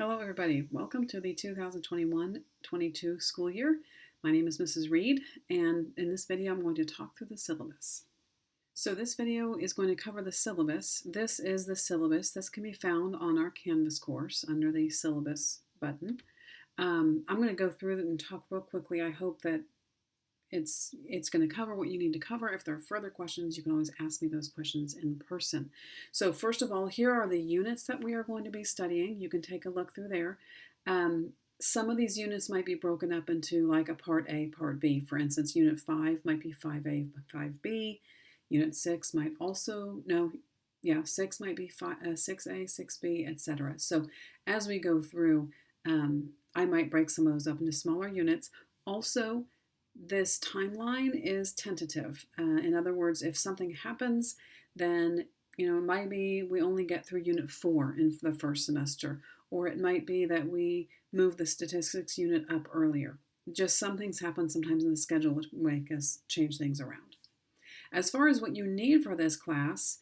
Hello everybody, welcome to the 2021-22 school year. My name is Mrs. Reed, and in this video I'm going to talk through the syllabus. So this video is going to cover the syllabus. This is the syllabus. This can be found on our Canvas course under the syllabus button. I'm going to go through it and talk real quickly. I hope that it's going to cover what you need to cover. If there are further questions, you can always ask me those questions in person. So first of all, here are the units that we are going to be studying. You can take a look through there. Some of these units might be broken up into like a part A, part B. For instance, unit 5 might be 5A, 5B. Unit 6 might also, 6 might be 6A, 6B, etc. So as we go through, I might break some of those up into smaller units. Also, this timeline is tentative. In other words, if something happens, then it might be we only get through unit 4 in the first semester, or it might be that we move the statistics unit up earlier. Just some things happen sometimes in the schedule which make us change things around. As far as what you need for this class,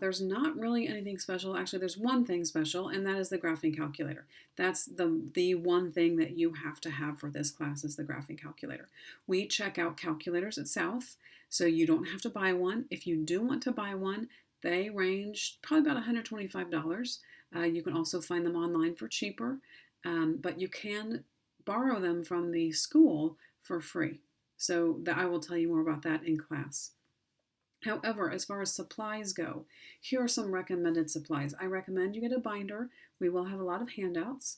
there's not really anything special. Actually, there's one thing special, and that is the graphing calculator. That's the one thing that you have to have for this class is the graphing calculator. We check out calculators at South, so you don't have to buy one. If you do want to buy one, they range probably about $125. You can also find them online for cheaper, but you can borrow them from the school for free. So I will tell you more about that in class. However, as far as supplies go, here are some recommended supplies. I recommend you get a binder. We will have a lot of handouts.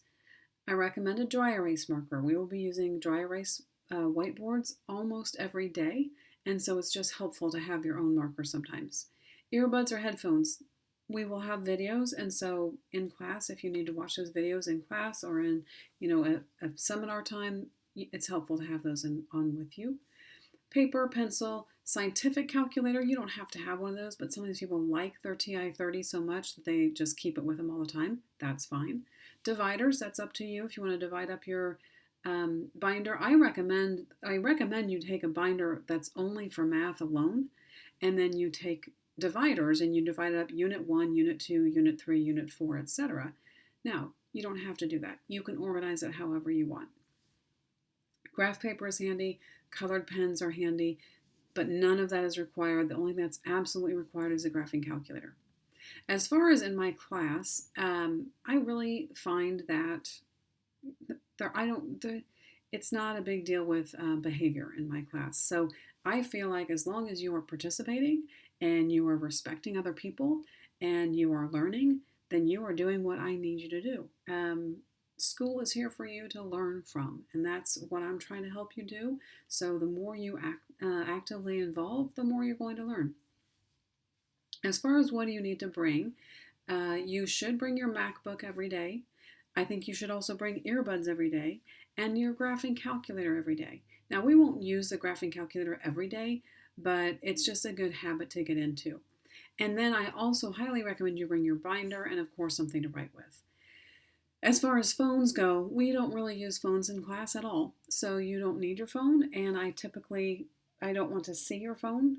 I recommend a dry erase marker. We will be using dry erase whiteboards almost every day, and so it's just helpful to have your own marker sometimes. Earbuds or headphones. We will have videos, and so in class, if you need to watch those videos in class or in a seminar time, it's helpful to have those on with you. Paper, pencil, scientific calculator. You don't have to have one of those, but sometimes people like their TI-30 so much that they just keep it with them all the time. That's fine. Dividers, that's up to you if you want to divide up your binder. I recommend you take a binder that's only for math alone, and then you take dividers and you divide it up unit 1, unit 2, unit 3, unit 4, etc. Now, you don't have to do that. You can organize it however you want. Graph paper is handy. Colored pens are handy, but none of that is required. The only thing that's absolutely required is a graphing calculator. As far as in my class, I really find that it's not a big deal with behavior in my class. So I feel like as long as you are participating and you are respecting other people and you are learning, then you are doing what I need you to do. School is here for you to learn from, and that's what I'm trying to help you do. So the more you actively involve, the more you're going to learn. As far as what do you need to bring, you should bring your MacBook every day. I think you should also bring earbuds every day and your graphing calculator every day. Now, we won't use the graphing calculator every day, but it's just a good habit to get into. And then I also highly recommend you bring your binder and, of course, something to write with. As far as phones go, we don't really use phones in class at all, so you don't need your phone, and I don't want to see your phone.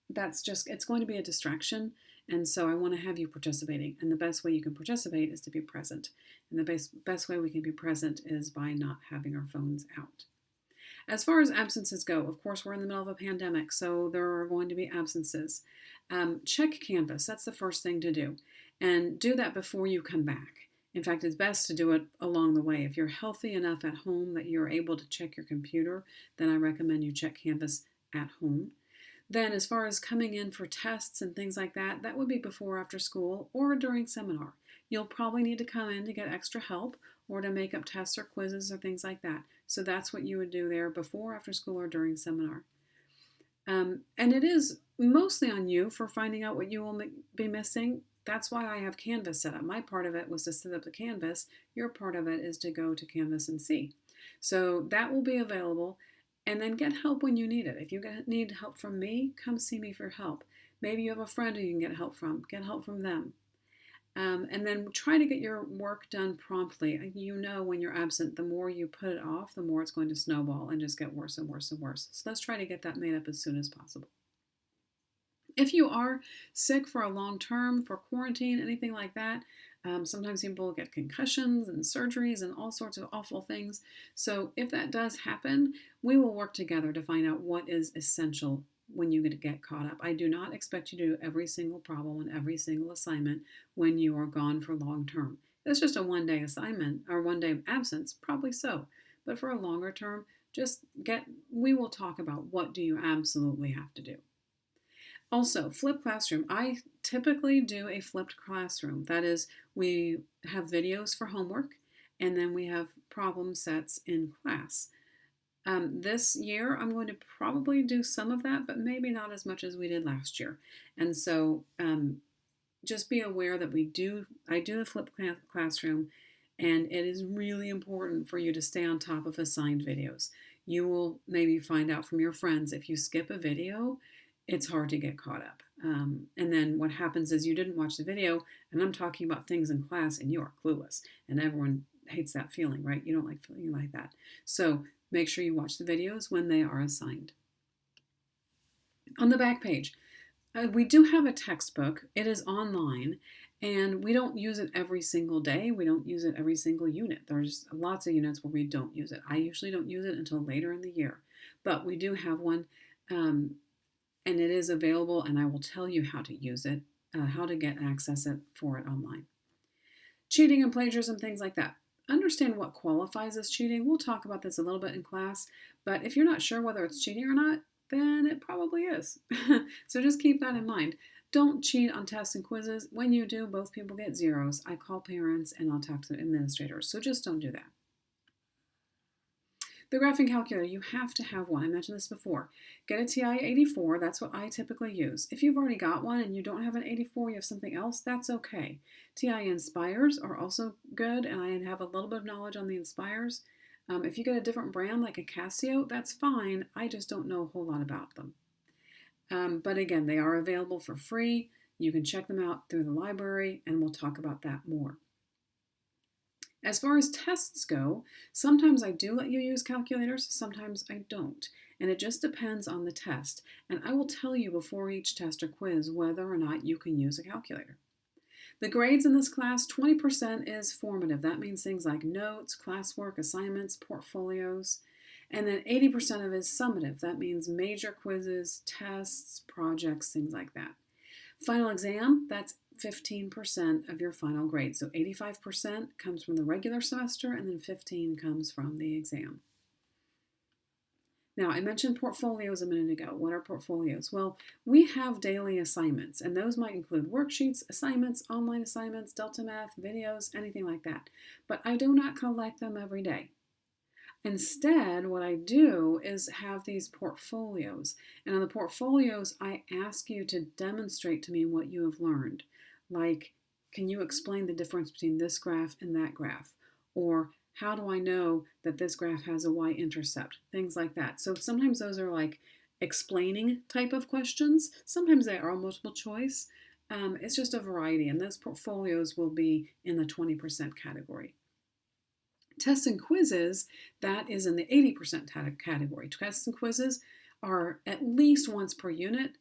It's going to be a distraction, and so I want to have you participating, and the best way you can participate is to be present, and the best way we can be present is by not having our phones out. As far as absences go, of course, we're in the middle of a pandemic, so there are going to be absences. Check Canvas. That's the first thing to do, and do that before you come back. In fact, it's best to do it along the way. If you're healthy enough at home that you're able to check your computer, then I recommend you check Canvas at home. Then as far as coming in for tests and things like that, that would be before or after school or during seminar. You'll probably need to come in to get extra help or to make up tests or quizzes or things like that. So that's what you would do there before, after school, or during seminar. And it is mostly on you for finding out what you will be missing. That's why I have Canvas set up. My part of it was to set up the Canvas. Your part of it is to go to Canvas and see. So that will be available. And then get help when you need it. If you need help from me, come see me for help. Maybe you have a friend who you can get help from. Get help from them. And then try to get your work done promptly. You know when you're absent, the more you put it off, the more it's going to snowball and just get worse and worse and worse. So let's try to get that made up as soon as possible. If you are sick for a long term, for quarantine, anything like that, Sometimes people get concussions and surgeries and all sorts of awful things. So if that does happen, we will work together to find out what is essential when you get caught up. I do not expect you to do every single problem and every single assignment when you are gone for long term. If it's just a one-day assignment or one-day absence, probably so. But for a longer term, we will talk about what do you absolutely have to do. Also, flipped classroom. I typically do a flipped classroom. That is, we have videos for homework, and then we have problem sets in class. This year, I'm going to probably do some of that, but maybe not as much as we did last year. And so just be aware that I do the flipped classroom, and it is really important for you to stay on top of assigned videos. You will maybe find out from your friends if you skip a video, it's hard to get caught up. And then what happens is you didn't watch the video, and I'm talking about things in class, and you are clueless. And everyone hates that feeling, right? You don't like feeling like that. So make sure you watch the videos when they are assigned. On the back page, we do have a textbook. It is online, and we don't use it every single day. We don't use it every single unit. There's lots of units where we don't use it. I usually don't use it until later in the year, but we do have one. And it is available, and I will tell you how to use it, how to access it for it online. Cheating and plagiarism, things like that. Understand what qualifies as cheating. We'll talk about this a little bit in class, but if you're not sure whether it's cheating or not, then it probably is. So just keep that in mind. Don't cheat on tests and quizzes. When you do, both people get zeros. I call parents and I'll talk to administrators, so just don't do that. The graphing calculator, you have to have one. I mentioned this before. Get a TI 84. That's what I typically use. If you've already got one and you don't have an 84, you have something else, that's okay. TI Inspires are also good, and I have a little bit of knowledge on the Inspires. If you get a different brand like a Casio, that's fine. I just don't know a whole lot about them. But again, they are available for free. You can check them out through the library, and we'll talk about that more. As far as tests go, sometimes I do let you use calculators, sometimes I don't. And it just depends on the test. And I will tell you before each test or quiz whether or not you can use a calculator. The grades in this class, 20% is formative. That means things like notes, classwork, assignments, portfolios. And then 80% of it is summative. That means major quizzes, tests, projects, things like that. Final exam, that's 15% of your final grade. So 85% comes from the regular semester, and then 15% comes from the exam. Now, I mentioned portfolios a minute ago. What are portfolios? Well, we have daily assignments, and those might include worksheets, assignments, online assignments, Delta Math, videos, anything like that. But I do not collect them every day. Instead, what I do is have these portfolios. And on the portfolios, I ask you to demonstrate to me what you have learned. Like, can you explain the difference between this graph and that graph? Or how do I know that this graph has a y-intercept? Things like that. So sometimes those are like explaining type of questions. Sometimes they are multiple choice. It's just a variety, and those portfolios will be in the 20% category. Tests and quizzes, that is in the 80% category. Tests and quizzes are at least once per unit.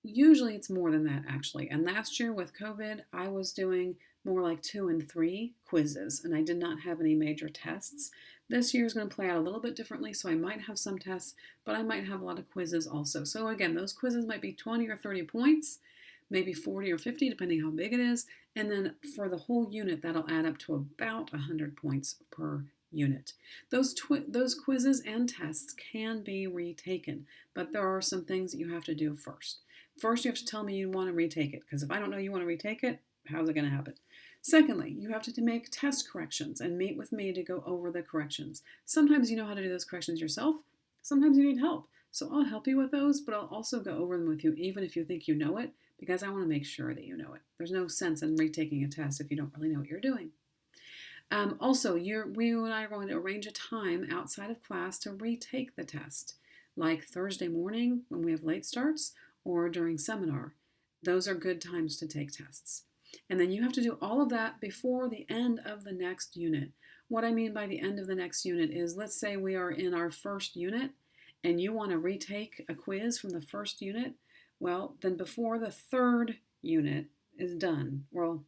Usually it's more than that, actually. And last year with COVID, I was doing more like 2 and 3 quizzes, and I did not have any major tests. This year is going to play out a little bit differently, so I might have some tests, but I might have a lot of quizzes also. So again, those quizzes might be 20 or 30 points, maybe 40 or 50, depending how big it is. And then for the whole unit, that'll add up to about 100 points per unit. Those quizzes and tests can be retaken, but there are some things that you have to do first. First, you have to tell me you want to retake it, because if I don't know you want to retake it, how's it going to happen? Secondly, you have to make test corrections and meet with me to go over the corrections. Sometimes you know how to do those corrections yourself. Sometimes you need help. So I'll help you with those, but I'll also go over them with you, even if you think you know it, because I want to make sure that you know it. There's no sense in retaking a test if you don't really know what you're doing. Also, we and I are going to arrange a time outside of class to retake the test, like Thursday morning when we have late starts, or during seminar. Those are good times to take tests. And then you have to do all of that before the end of the next unit. What I mean by the end of the next unit is, let's say we are in our first unit and you want to retake a quiz from the first unit. Well, then before the third unit is done, well,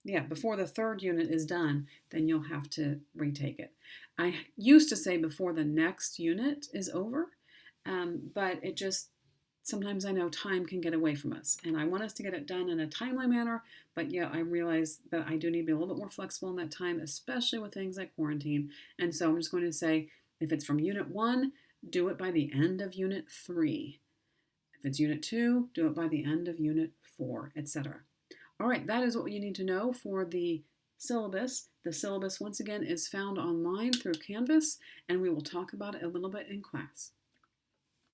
Yeah, before the third unit is done, then you'll have to retake it. I used to say before the next unit is over, but it just, sometimes I know time can get away from us, and I want us to get it done in a timely manner, but yeah, I realize that I do need to be a little bit more flexible in that time, especially with things like quarantine. And so I'm just going to say, if it's from unit 1, do it by the end of unit 3. If it's unit 2, do it by the end of unit 4, etc. All right, that is what you need to know for the syllabus. The syllabus, once again, is found online through Canvas, and we will talk about it a little bit in class.